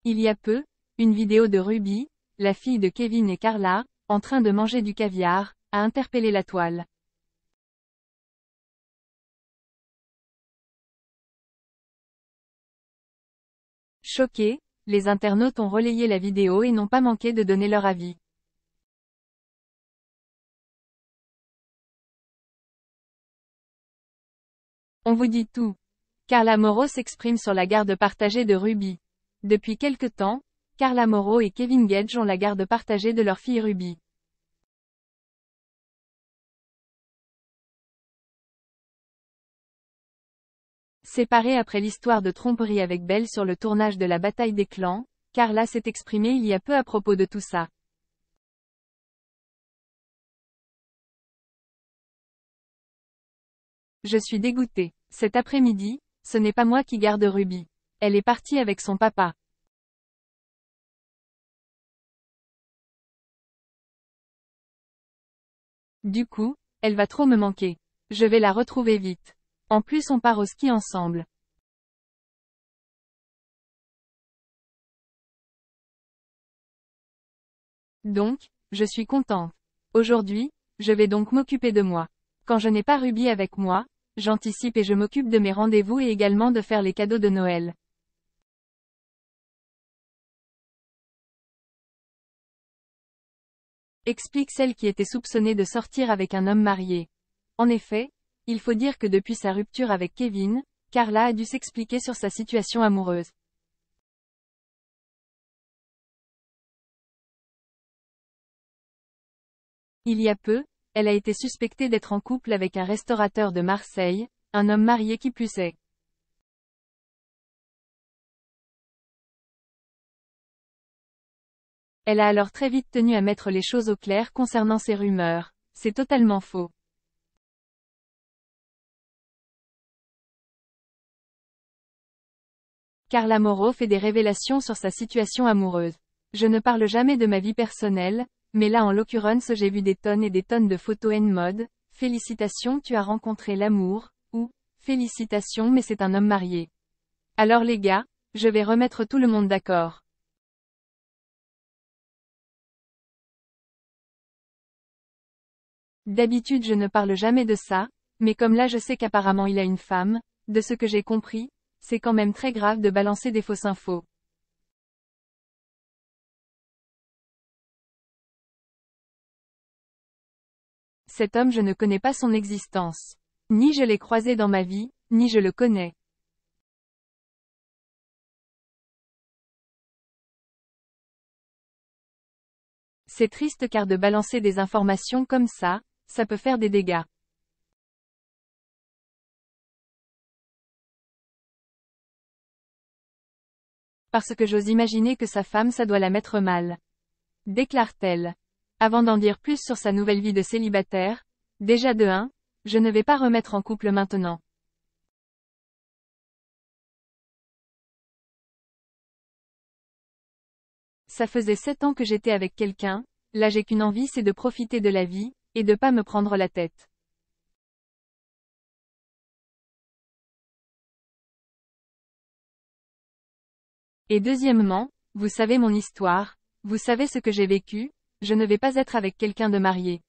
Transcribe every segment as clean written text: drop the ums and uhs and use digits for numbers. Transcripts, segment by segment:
Il y a peu, une vidéo de Ruby, la fille de Kevin et Carla, en train de manger du caviar, a interpellé la toile. Choqués, les internautes ont relayé la vidéo et n'ont pas manqué de donner leur avis. On vous dit tout. Carla Mauro s'exprime sur la garde partagée de Ruby. Depuis quelque temps, Carla Mauro et Kevin Gage ont la garde partagée de leur fille Ruby. Séparée après l'histoire de tromperie avec Belle sur le tournage de la bataille des clans, Carla s'est exprimée il y a peu à propos de tout ça. Je suis dégoûtée. Cet après-midi, ce n'est pas moi qui garde Ruby. Elle est partie avec son papa. Du coup, elle va trop me manquer. Je vais la retrouver vite. En plus on part au ski ensemble. Donc, je suis contente. Aujourd'hui, je vais donc m'occuper de moi. Quand je n'ai pas Ruby avec moi, j'anticipe et je m'occupe de mes rendez-vous et également de faire les cadeaux de Noël. Explique celle qui était soupçonnée de sortir avec un homme marié. En effet, il faut dire que depuis sa rupture avec Kevin, Carla a dû s'expliquer sur sa situation amoureuse. Il y a peu, elle a été suspectée d'être en couple avec un restaurateur de Marseille, un homme marié qui plus est. Elle a alors très vite tenu à mettre les choses au clair concernant ces rumeurs. C'est totalement faux. Carla Mauro fait des révélations sur sa situation amoureuse. Je ne parle jamais de ma vie personnelle, mais là en l'occurrence j'ai vu des tonnes et des tonnes de photos en mode, félicitations tu as rencontré l'amour, ou, félicitations mais c'est un homme marié. Alors les gars, je vais remettre tout le monde d'accord. D'habitude je ne parle jamais de ça, mais comme là je sais qu'apparemment il a une femme, de ce que j'ai compris, c'est quand même très grave de balancer des fausses infos. Cet homme je ne connais pas son existence. Ni je l'ai croisé dans ma vie, ni je le connais. C'est triste car de balancer des informations comme ça peut faire des dégâts. Parce que j'ose imaginer que sa femme ça doit la mettre mal. Déclare-t-elle. Avant d'en dire plus sur sa nouvelle vie de célibataire, déjà de 1, je ne vais pas remettre en couple maintenant. Ça faisait 7 ans que j'étais avec quelqu'un, là j'ai qu'une envie c'est de profiter de la vie, et de pas me prendre la tête. Et deuxièmement, vous savez mon histoire, vous savez ce que j'ai vécu, je ne vais pas être avec quelqu'un de marié.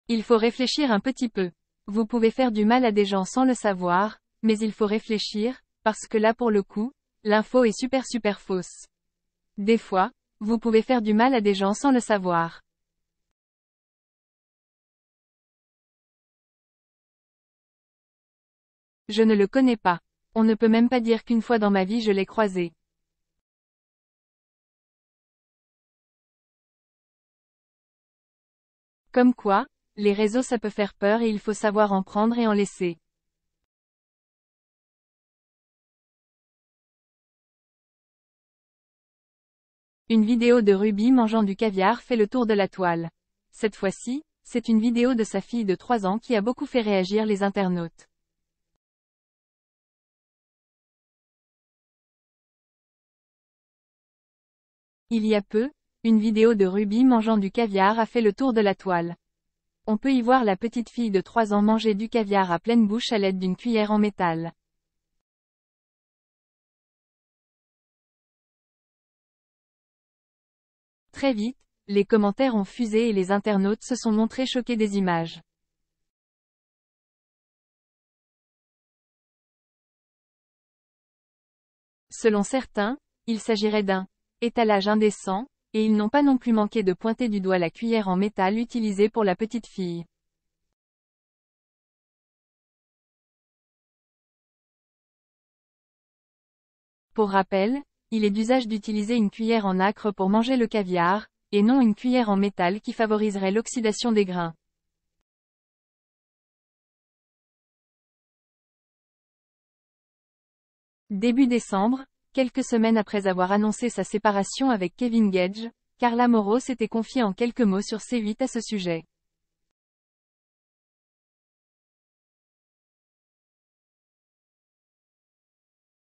Il faut réfléchir un petit peu. Vous pouvez faire du mal à des gens sans le savoir, mais il faut réfléchir, parce que là pour le coup, l'info est super fausse. Des fois, vous pouvez faire du mal à des gens sans le savoir. Je ne le connais pas. On ne peut même pas dire qu'une fois dans ma vie je l'ai croisé. Comme quoi, les réseaux ça peut faire peur et il faut savoir en prendre et en laisser. Une vidéo de Ruby mangeant du caviar fait le tour de la toile. Cette fois-ci, c'est une vidéo de sa fille de 3 ans qui a beaucoup fait réagir les internautes. Il y a peu, une vidéo de Ruby mangeant du caviar a fait le tour de la toile. On peut y voir la petite fille de 3 ans manger du caviar à pleine bouche à l'aide d'une cuillère en métal. Très vite, les commentaires ont fusé et les internautes se sont montrés choqués des images. Selon certains, il s'agirait d'un étalage indécent, et ils n'ont pas non plus manqué de pointer du doigt la cuillère en métal utilisée pour la petite fille. Pour rappel, il est d'usage d'utiliser une cuillère en nacre pour manger le caviar, et non une cuillère en métal qui favoriserait l'oxydation des grains. Début décembre, quelques semaines après avoir annoncé sa séparation avec Kevin Gage, Carla Mauro s'était confiée en quelques mots sur C8 à ce sujet.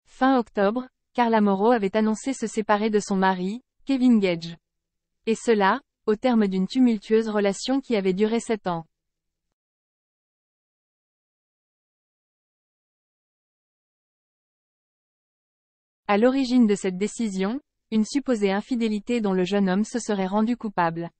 Fin octobre, Carla Mauro avait annoncé se séparer de son mari, Kevin Gage. Et cela, au terme d'une tumultueuse relation qui avait duré 7 ans. À l'origine de cette décision, une supposée infidélité dont le jeune homme se serait rendu coupable.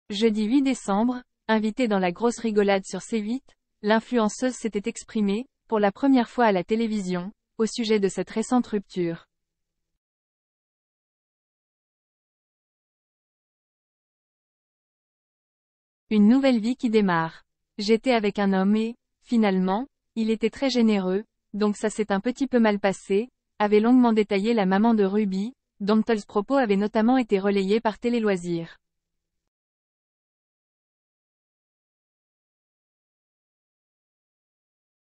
Jeudi 8 décembre, invitée dans la grosse rigolade sur C8, l'influenceuse s'était exprimée, pour la première fois à la télévision, au sujet de cette récente rupture. Une nouvelle vie qui démarre. J'étais avec un homme et, finalement, il était très généreux, donc ça s'est un petit peu mal passé, avait longuement détaillé la maman de Ruby, dont les propos avaient notamment été relayés par Télé Loisirs.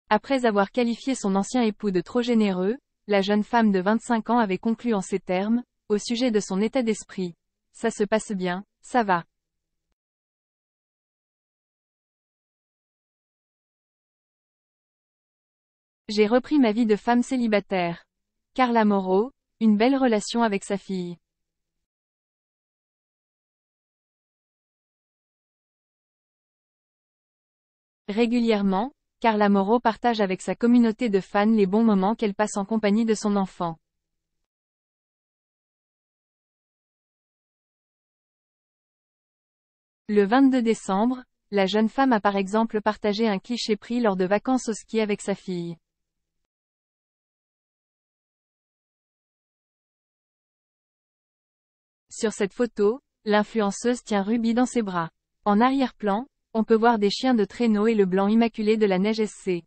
Après avoir qualifié son ancien époux de trop généreux, la jeune femme de 25 ans avait conclu en ces termes, au sujet de son état d'esprit. Ça se passe bien, ça va. J'ai repris ma vie de femme célibataire. Carla Mauro, une belle relation avec sa fille. Régulièrement, Carla Mauro partage avec sa communauté de fans les bons moments qu'elle passe en compagnie de son enfant. Le 22 décembre, la jeune femme a par exemple partagé un cliché pris lors de vacances au ski avec sa fille. Sur cette photo, l'influenceuse tient Ruby dans ses bras. En arrière-plan, on peut voir des chiens de traîneau et le blanc immaculé de la neige SC.